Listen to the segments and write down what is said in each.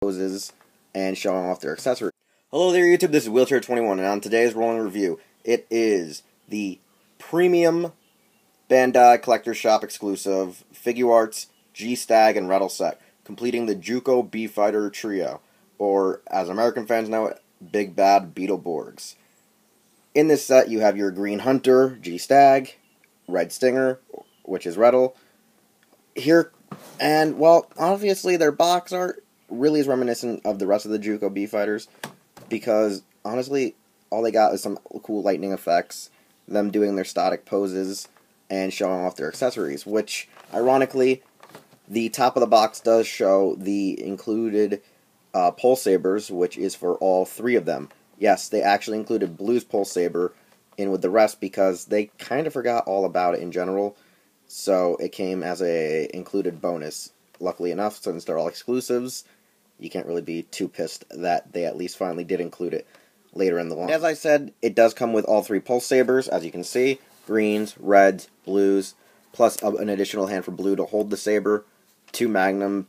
poses and showing off their accessories. Hello there YouTube, this is Wheelchair21, and on today's rolling review, it is the premium Bandai Collector Shop exclusive Figuarts G-Stag and Reddle set, completing the Juukou B-Fighter trio, or as American fans know it, Big Bad Beetleborgs. In this set, you have your green Hunter, G-Stag, red Stinger, which is Reddle, here, and, well, obviously their box art really is reminiscent of the rest of the Juukou B-Fighters, because, honestly, all they got is some cool lightning effects, them doing their static poses, and showing off their accessories, which, ironically, the top of the box does show the included Pulsabers, which is for all three of them. Yes, they actually included Blue's Pulsaber in with the rest because they kind of forgot all about it in general, so it came as a included bonus. Luckily enough, since they're all exclusives, you can't really be too pissed that they at least finally did include it later in the line. As I said, it does come with all three Pulsabers, as you can see, greens, reds, blues, plus an additional hand for Blue to hold the saber, two magnum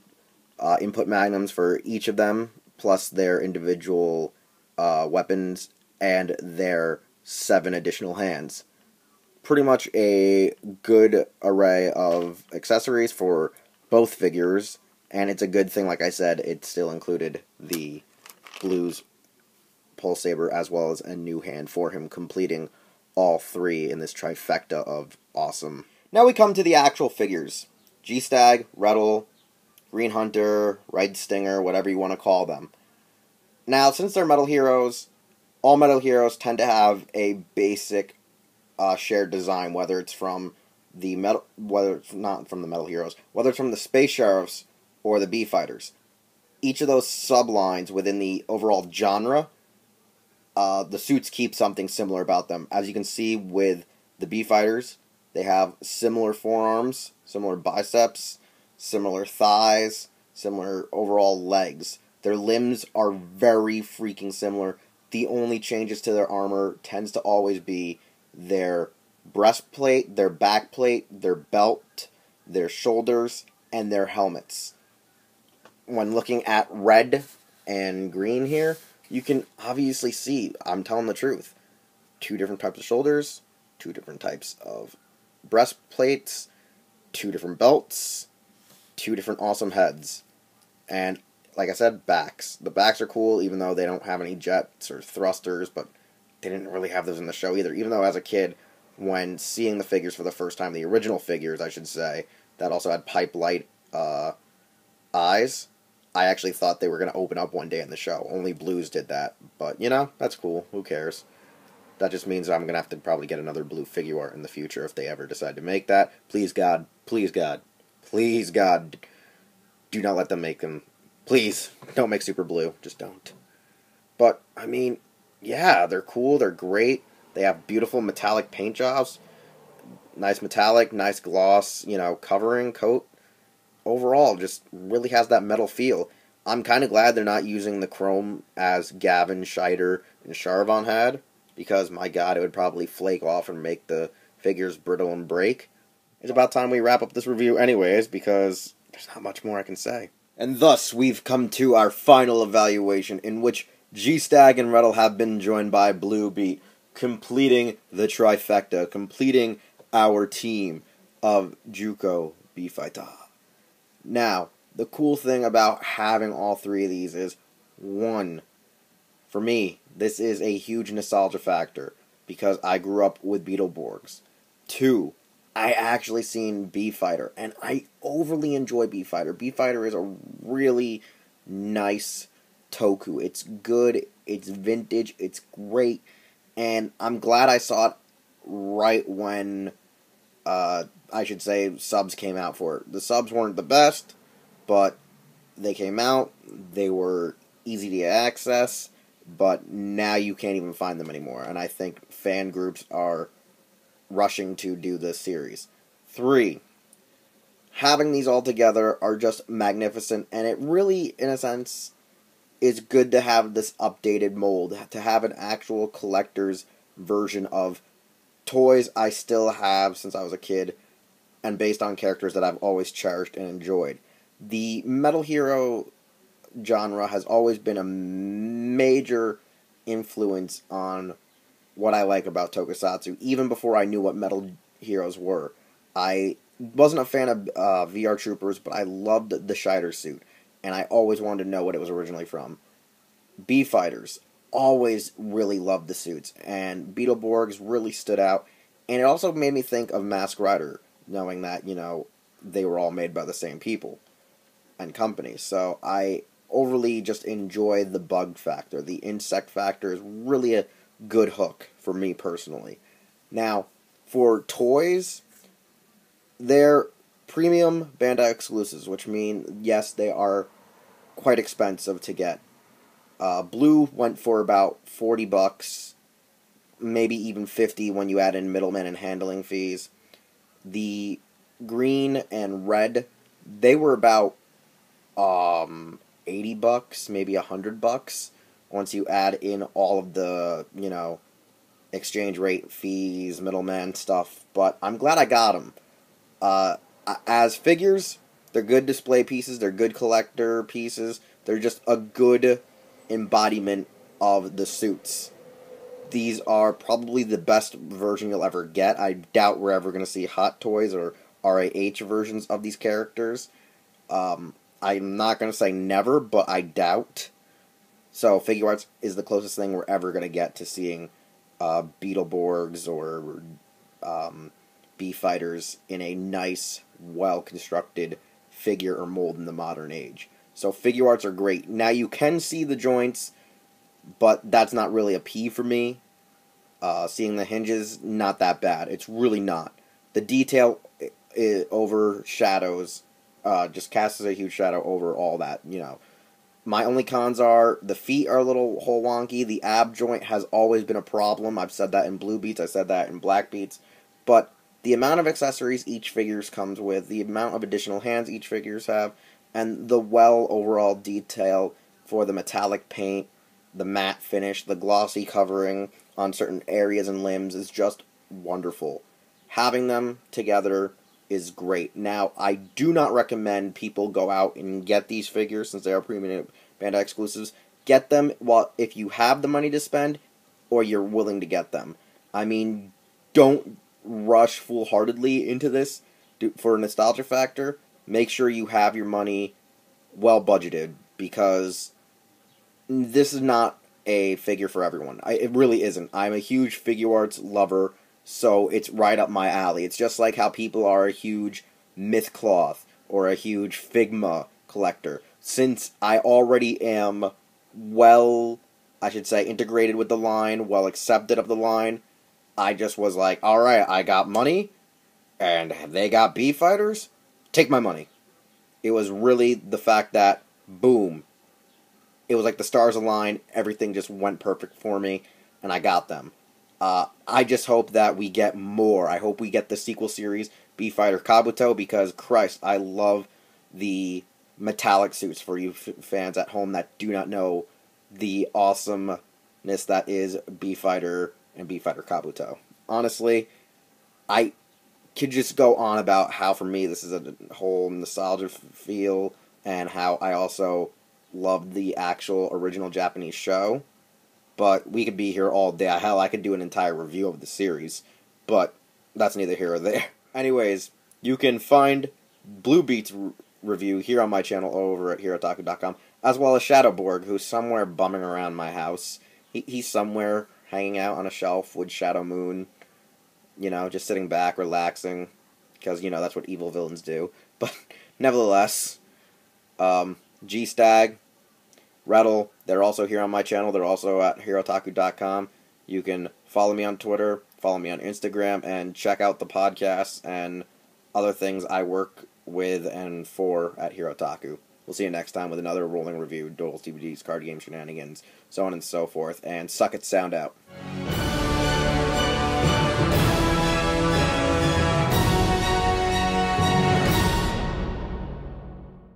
input magnums for each of them, plus their individual weapons, and their 7 additional hands. Pretty much a good array of accessories for both figures, and it's a good thing, like I said, it still included the Blue's Pulsaber as well as a new hand for him, completing all three in this trifecta of awesome. Now we come to the actual figures. G-Stag, Reddle, Green Hunter, Red Stinger, whatever you want to call them. Now, since they're Metal Heroes, all Metal Heroes tend to have a basic shared design, whether it's from the whether it's not from the Metal Heroes, whether it's from the Space Sheriffs or the B-Fighters. Each of those sublines within the overall genre, the suits keep something similar about them. As you can see with the B-Fighters, they have similar forearms, similar biceps, similar thighs, similar overall legs. Their limbs are very freaking similar. The only changes to their armor tends to always be their breastplate, their backplate, their belt, their shoulders, and their helmets. When looking at red and green here, you can obviously see, I'm telling the truth, 2 different types of shoulders, 2 different types of breastplates, 2 different belts, 2 different awesome heads, and like I said, backs. The backs are cool, even though they don't have any jets or thrusters, but they didn't really have those in the show either. Even though as a kid, when seeing the figures for the first time, the original figures, I should say, that also had pipe light eyes, I actually thought they were going to open up one day in the show. Only Blues did that, but, you know, that's cool. Who cares? That just means I'm going to have to probably get another Blue Figuart in the future if they ever decide to make that. Please, God, please, God, please, God, do not let them make them. Please, don't make Super Blue. Just don't. But, I mean, yeah, they're cool, they're great. They have beautiful metallic paint jobs. Nice metallic, nice gloss, you know, covering, coat. Overall, just really has that metal feel. I'm kind of glad they're not using the chrome as Gavin, Scheider, and Charvon had, because, my God, it would probably flake off and make the figures brittle and break. It's about time we wrap up this review anyways, because there's not much more I can say. And thus, we've come to our final evaluation, in which G-Stag and Reddle have been joined by Blue Bleet, completing the trifecta, completing our team of Juukou B-Fighter. Now, the cool thing about having all three of these is, 1, for me, this is a huge nostalgia factor, because I grew up with Beetleborgs. 2, I actually seen B-Fighter, and I overly enjoy B-Fighter. B-Fighter is a really nice toku. It's good, it's vintage, it's great, and I'm glad I saw it right when, I should say, subs came out for it. The subs weren't the best, but they came out, they were easy to access, but now you can't even find them anymore, and I think fan groups are rushing to do this series. 3, having these all together are just magnificent, and it really, in a sense, is good to have this updated mold, to have an actual collector's version of toys I still have since I was a kid, and based on characters that I've always cherished and enjoyed. The Metal Hero genre has always been a major influence on what I like about Tokusatsu, even before I knew what Metal Heroes were. I wasn't a fan of VR Troopers, but I loved the Shider suit, and I always wanted to know what it was originally from. B-Fighters, always really loved the suits, and Beetleborgs really stood out, and it also made me think of Mask Rider, knowing that, they were all made by the same people and companies. So I overly just enjoy the bug factor. The insect factor is really a good hook for me personally. Now, for toys, they're premium Bandai exclusives, which mean, yes, they are quite expensive to get. Blue went for about $40, maybe even $50 when you add in middlemen and handling fees. The green and red, they were about $80, maybe $100 once you add in all of the, exchange rate fees, middleman stuff. But I'm glad I got them. As figures, they're good display pieces, they're good collector pieces, they're just a good embodiment of the suits. These are probably the best version you'll ever get. I doubt we're ever going to see Hot Toys or RAH versions of these characters. I'm not going to say never, but I doubt. So Figuarts is the closest thing we're ever going to get to seeing Beetleborgs or B-Fighters in a nice, well-constructed figure or mold in the modern age. So Figuarts are great. Now you can see the joints, but that's not really a P for me. Seeing the hinges, not that bad. It's really not. The detail overshadows, just casts a huge shadow over all that, My only cons are, the feet are a little hole wonky, the ab joint has always been a problem. I've said that in Blue Beats, I said that in Black Beats, but the amount of accessories each figure comes with, the amount of additional hands each figures have, and the overall detail for the metallic paint, the matte finish, the glossy covering on certain areas and limbs is just wonderful. Having them together is great. Now, I do not recommend people go out and get these figures since they are premium Bandai exclusives. Get them if you have the money to spend or you're willing to get them. I mean, don't rush full-heartedly into this for a nostalgia factor. Make sure you have your money well budgeted, because this is not a figure for everyone. It really isn't. I'm a huge Figuarts lover, so it's right up my alley. It's just like how people are a huge Mythcloth or a huge Figma collector. Since I already am integrated with the line, well accepted of the line, I just was like, alright, I got money, and they got B-Fighters? Take my money. It was really the fact that, boom, it was like the stars aligned, everything just went perfect for me, and I got them. I just hope that we get more. I hope we get the sequel series, B-Fighter Kabuto, because, Christ, I love the metallic suits for you fans at home that do not know the awesomeness that is B-Fighter and B-Fighter Kabuto. Honestly, I could just go on about how, for me, this is a whole nostalgia feel, and how I also love the actual original Japanese show. But we could be here all day. Hell, I could do an entire review of the series. But that's neither here or there. Anyways, you can find Blue Beat's review here on my channel over at herotaku.com, as well as Shadowborg, who's somewhere bumming around my house. He's somewhere hanging out on a shelf with Shadow Moon, just sitting back, relaxing, because, that's what evil villains do. But, nevertheless, G-Stag Reddle, they're also here on my channel. They're also at herotaku.com. You can follow me on Twitter, follow me on Instagram, and check out the podcasts and other things I work with and for at Herotaku. We'll see you next time with another rolling review, duels, DVDs, card game shenanigans, so on and so forth, and suck it, sound out.